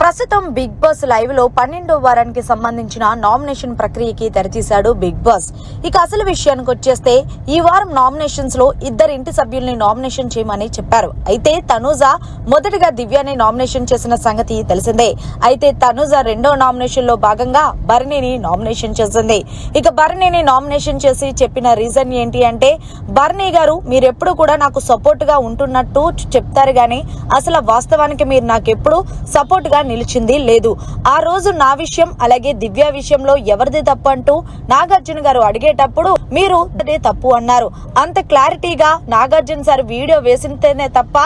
ప్రస్తుతం big boss live లో 12వ వారానికి సంబంధించిన నామినేషన్ ప్రక్రియకి తెరతీశాడు బిగ్ బాస్. ఇక అసలు విషయానికి వచ్చేస్తే ఈ వారం నామినేషన్స్ లో ఇద్దరు ఇంటి సభ్యుల్ని నామినేషన్ చేయమని చెప్పారు. అయితే తనూజ మొదటిగా దివ్యాని నామినేషన్ చేసిన సంగతి తెలిసిందే. అయితే తనూజ రెండో నామినేషన్ లో భాగంగా భరణిని నామినేషన్ చేసింది. ఇక భరణిని నామినేషన్ చేసి చెప్పిన రీజన్ ఏంటి అంటే, భరణి గారు మీరెప్పుడు కూడా నాకు సపోర్ట్ గా ఉంటున్నట్టు చెప్తారు గానీ అసలు వాస్తవానికి మీరు నాకెప్పుడు సపోర్ట్ గా నిలిచింది లేదు. ఆ రోజు నా విషయం అలాగే దివ్య విషయంలో ఎవరిది తప్పు అంటూ నాగార్జున గారు అడిగేటప్పుడు మీరు అదే తప్పు అన్నారు. అంత క్లారిటీగా నాగార్జున సార్ వీడియో వేసితేనే తప్ప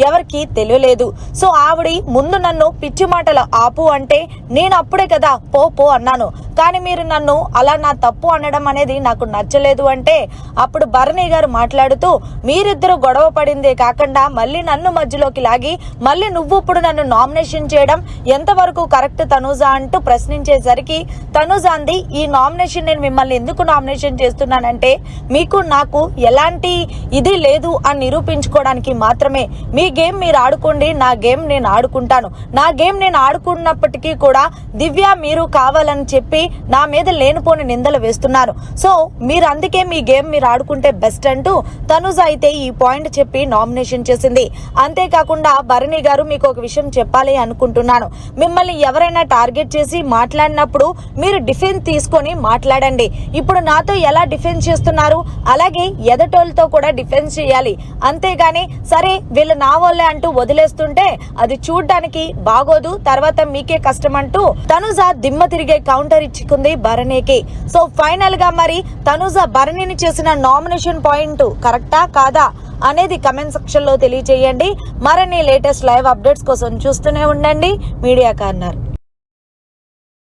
ఎవరికి తెలియలేదు. సో ఆవిడ ముందు నన్ను పిచ్చి మాటలు ఆపు అంటే నేను అప్పుడే కదా పో అన్నాను. కానీ మీరు నన్ను అలా నా తప్పు అనడం అనేది నాకు నచ్చలేదు అంటే అప్పుడు భరణి గారు మాట్లాడుతూ మీరిద్దరు గొడవ పడిందే కాకుండా మళ్ళీ నన్ను మధ్యలోకి లాగి మళ్ళీ నువ్వు ఇప్పుడు నన్ను నామినేషన్ చేయడం ఎంతవరకు కరెక్ట్ తనూజ అంటూ ప్రశ్నించేసరికి తనూజ అంది, ఈ నామినేషన్ నేను మిమ్మల్ని ఎందుకు నామినేషన్ చేస్తున్నానంటే మీకు నాకు ఎలాంటి ఇది లేదు అని నిరూపించుకోవడానికి మాత్రమే. మీ గేమ్ మీరు ఆడుకోండి, నా గేమ్ నేను ఆడుకుంటాను. నా గేమ్ నేను ఆడుకున్నప్పటికీ కూడా దివ్య మీరు కావాలని చెప్పి నా మీద లేనిపోని నిందలు వేస్తున్నారు. సో మీరు అందుకే మీ గేమ్ మీరు ఆడుకుంటే బెస్ట్ అంటూ తనూజ అయితే ఈ పాయింట్ చెప్పి నామినేషన్ చేసింది. అంతేకాకుండా భరణి గారు మీకు ఒక విషయం చెప్పాలి అనుకుంటున్నాను. మిమ్మల్ని ఎవరైనా టార్గెట్ చేసి మాట్లాడినప్పుడు మీరు డిఫెన్స్ తీసుకొని మాట్లాడండి. ఇప్పుడు నాతో ఎలా డిఫెన్స్ చేస్తున్నారు అలాగే ఎదటోళ్ళతో కూడా డిఫెన్స్ చేయాలి. అంతేగాని సరే వీళ్ళు నా వాళ్ళే అంటూ వదిలేస్తుంటే అది చూడ్డానికి బాగోదు, తర్వాత మీకే కష్టం అంటూ తనూజ దిమ్మ తిరిగే కౌంటర్ ఇచ్చుకుంది భరణికి. సో ఫైనల్ గా మరి తనూజ భరణిని చేసిన నామినేషన్ పాయింట్ కరెక్టా కాదా అనేది కమెంట్ సెక్షన్ లో తెలియజేయండి. మరిన్ని లేటెస్ట్ లైవ్ అప్డేట్స్ కోసం చూస్తూనే ఉండండి మీడియా కార్నర్.